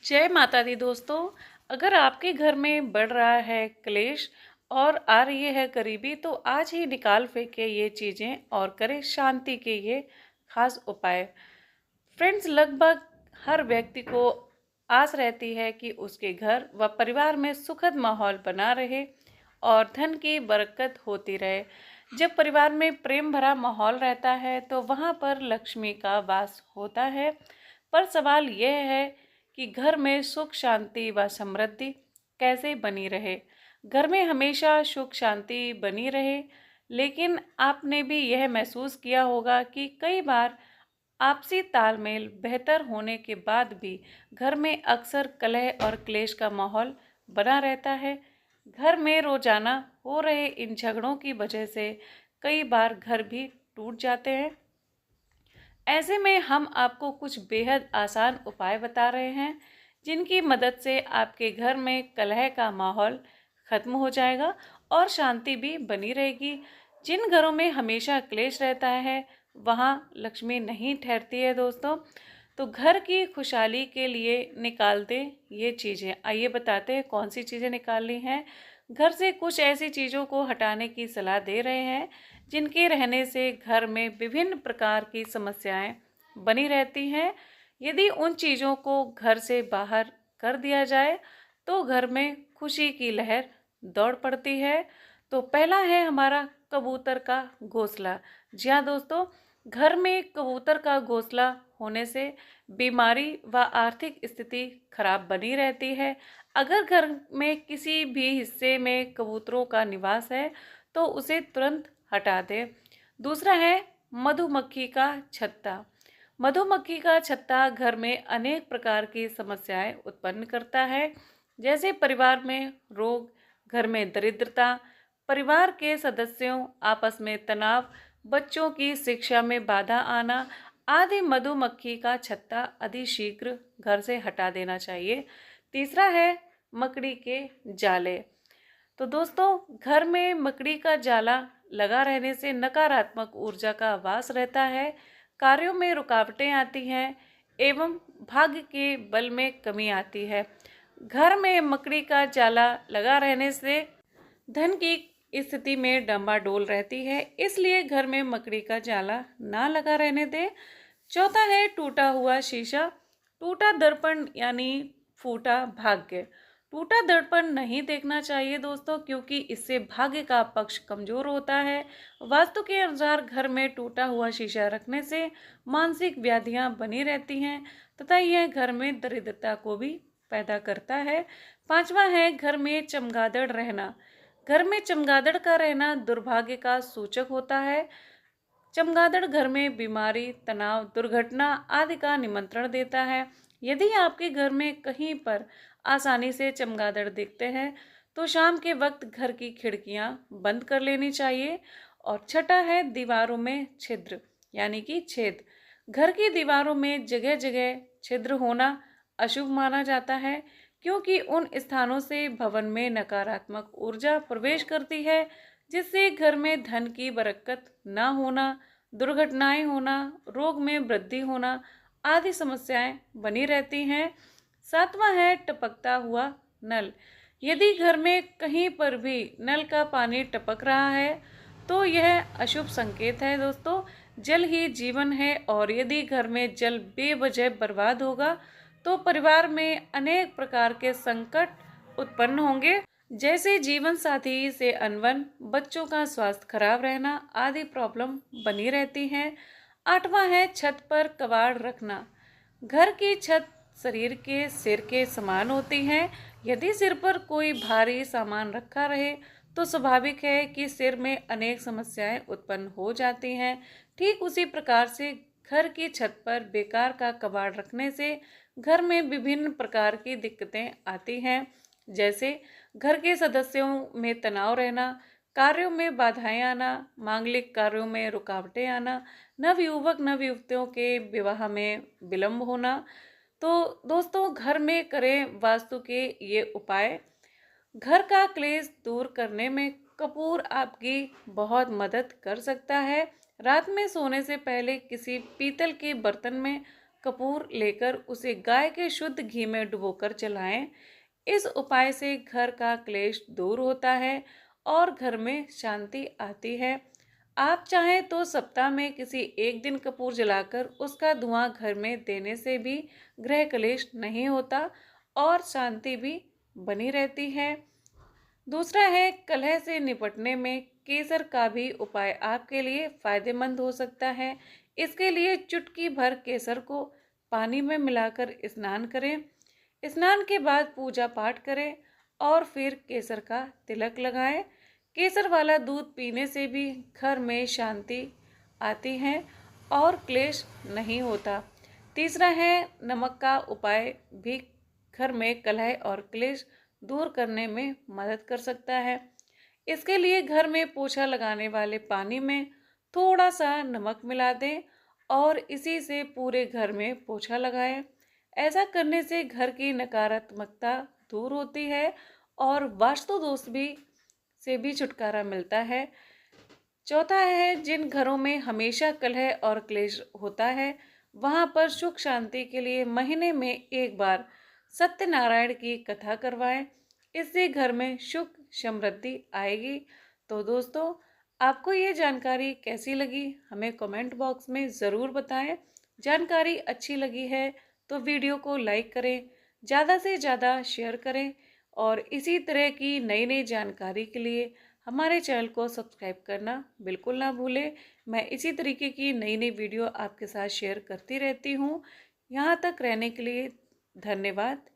जय माता दी दोस्तों। अगर आपके घर में बढ़ रहा है क्लेश और आ रही है गरीबी, तो आज ही निकाल फेंके ये चीज़ें और करें शांति के ये खास उपाय। फ्रेंड्स, लगभग हर व्यक्ति को आस रहती है कि उसके घर व परिवार में सुखद माहौल बना रहे और धन की बरकत होती रहे। जब परिवार में प्रेम भरा माहौल रहता है तो वहाँ पर लक्ष्मी का वास होता है। पर सवाल यह है कि घर में सुख शांति व समृद्धि कैसे बनी रहे। घर में हमेशा सुख शांति बनी रहे, लेकिन आपने भी यह महसूस किया होगा कि कई बार आपसी तालमेल बेहतर होने के बाद भी घर में अक्सर कलह और क्लेश का माहौल बना रहता है। घर में रोजाना हो रहे इन झगड़ों की वजह से कई बार घर भी टूट जाते हैं। ऐसे में हम आपको कुछ बेहद आसान उपाय बता रहे हैं, जिनकी मदद से आपके घर में कलह का माहौल खत्म हो जाएगा और शांति भी बनी रहेगी। जिन घरों में हमेशा क्लेश रहता है वहाँ लक्ष्मी नहीं ठहरती है दोस्तों। तो घर की खुशहाली के लिए निकाल दें ये चीज़ें। आइए बताते हैं कौन सी चीज़ें निकालनी हैं। घर से कुछ ऐसी चीज़ों को हटाने की सलाह दे रहे हैं जिनके रहने से घर में विभिन्न प्रकार की समस्याएं बनी रहती हैं। यदि उन चीज़ों को घर से बाहर कर दिया जाए तो घर में खुशी की लहर दौड़ पड़ती है। तो पहला है हमारा कबूतर का घोंसला। जी हाँ दोस्तों, घर में कबूतर का घोंसला होने से बीमारी व आर्थिक स्थिति खराब बनी रहती है। अगर घर में किसी भी हिस्से में कबूतरों का निवास है तो उसे तुरंत हटा दें। दूसरा है मधुमक्खी का छत्ता। मधुमक्खी का छत्ता घर में अनेक प्रकार की समस्याएं उत्पन्न करता है, जैसे परिवार में रोग, घर में दरिद्रता, परिवार के सदस्यों आपस में तनाव, बच्चों की शिक्षा में बाधा आना आदि। मधुमक्खी का छत्ता अतिशीघ्र घर से हटा देना चाहिए। तीसरा है मकड़ी के जाले। तो दोस्तों, घर में मकड़ी का जाला लगा रहने से नकारात्मक ऊर्जा का वास रहता है, कार्यों में रुकावटें आती हैं एवं भाग्य के बल में कमी आती है। घर में मकड़ी का जाला लगा रहने से धन की स्थिति में डंबाडोल रहती है, इसलिए घर में मकड़ी का जाला ना लगा रहने दें। चौथा है टूटा हुआ शीशा। टूटा दर्पण यानी फूटा भाग्य। टूटा दर्पण नहीं देखना चाहिए दोस्तों, क्योंकि इससे भाग्य का पक्ष कमजोर होता है। वास्तु के अनुसार घर में टूटा हुआ शीशा रखने से मानसिक व्याधियां बनी रहती हैं तथा यह घर में दरिद्रता को भी पैदा करता है। पांचवा है घर में चमगादड़ रहना। घर में चमगादड़ का रहना दुर्भाग्य का सूचक होता है। चमगादड़ घर में बीमारी, तनाव, दुर्घटना आदि का निमंत्रण देता है। यदि आपके घर में कहीं पर आसानी से चमगादड़ दिखते हैं तो शाम के वक्त घर की खिड़कियां बंद कर लेनी चाहिए। और छठा है दीवारों में छिद्र यानी कि छेद। घर की दीवारों में जगह जगह छिद्र होना अशुभ माना जाता है, क्योंकि उन स्थानों से भवन में नकारात्मक ऊर्जा प्रवेश करती है, जिससे घर में धन की बरकत न होना, दुर्घटनाएं होना, रोग में वृद्धि होना आदि समस्याएं बनी रहती हैं। सातवां है टपकता हुआ नल। यदि घर में कहीं पर भी नल का पानी टपक रहा है तो यह अशुभ संकेत है दोस्तों। जल ही जीवन है और यदि घर में जल बेवजह बर्बाद होगा तो परिवार में अनेक प्रकार के संकट उत्पन्न होंगे, जैसे जीवन साथी से अनबन, बच्चों का स्वास्थ्य खराब रहना आदि प्रॉब्लम बनी रहती हैं। आठवां है छत पर कबाड़ रखना। घर की छत शरीर के सिर के समान होती है। यदि सिर पर कोई भारी सामान रखा रहे तो स्वाभाविक है कि सिर में अनेक समस्याएं उत्पन्न हो जाती हैं। ठीक उसी प्रकार से घर की छत पर बेकार का कबाड़ रखने से घर में विभिन्न प्रकार की दिक्कतें आती हैं, जैसे घर के सदस्यों में तनाव रहना, कार्यों में बाधाएं आना, मांगलिक कार्यों में रुकावटें आना, नवयुवक नवयुवतियों के विवाह में विलंब होना। तो दोस्तों, घर में करें वास्तु के ये उपाय। घर का क्लेश दूर करने में कपूर आपकी बहुत मदद कर सकता है। रात में सोने से पहले किसी पीतल के बर्तन में कपूर लेकर उसे गाय के शुद्ध घी में डुबोकर जलाएं। इस उपाय से घर का क्लेश दूर होता है और घर में शांति आती है। आप चाहें तो सप्ताह में किसी एक दिन कपूर जलाकर उसका धुआं घर में देने से भी गृह कलेश नहीं होता और शांति भी बनी रहती है। दूसरा है, कलह से निपटने में केसर का भी उपाय आपके लिए फायदेमंद हो सकता है। इसके लिए चुटकी भर केसर को पानी में मिलाकर स्नान करें। स्नान के बाद पूजा पाठ करें और फिर केसर का तिलक लगाएं। केसर वाला दूध पीने से भी घर में शांति आती है और क्लेश नहीं होता। तीसरा है, नमक का उपाय भी घर में कलह और क्लेश दूर करने में मदद कर सकता है। इसके लिए घर में पोछा लगाने वाले पानी में थोड़ा सा नमक मिला दें और इसी से पूरे घर में पोछा लगाएं। ऐसा करने से घर की नकारात्मकता दूर होती है और वास्तु दोष से भी छुटकारा मिलता है। चौथा है, जिन घरों में हमेशा कलह और क्लेश होता है वहां पर सुख शांति के लिए महीने में एक बार सत्यनारायण की कथा करवाएं। इससे घर में सुख समृद्धि आएगी। तो दोस्तों, आपको ये जानकारी कैसी लगी हमें कमेंट बॉक्स में ज़रूर बताएं। जानकारी अच्छी लगी है तो वीडियो को लाइक करें, ज़्यादा से ज़्यादा शेयर करें और इसी तरह की नई नई जानकारी के लिए हमारे चैनल को सब्सक्राइब करना बिल्कुल ना भूलें। मैं इसी तरीके की नई नई वीडियो आपके साथ शेयर करती रहती हूँ। यहाँ तक रहने के लिए धन्यवाद।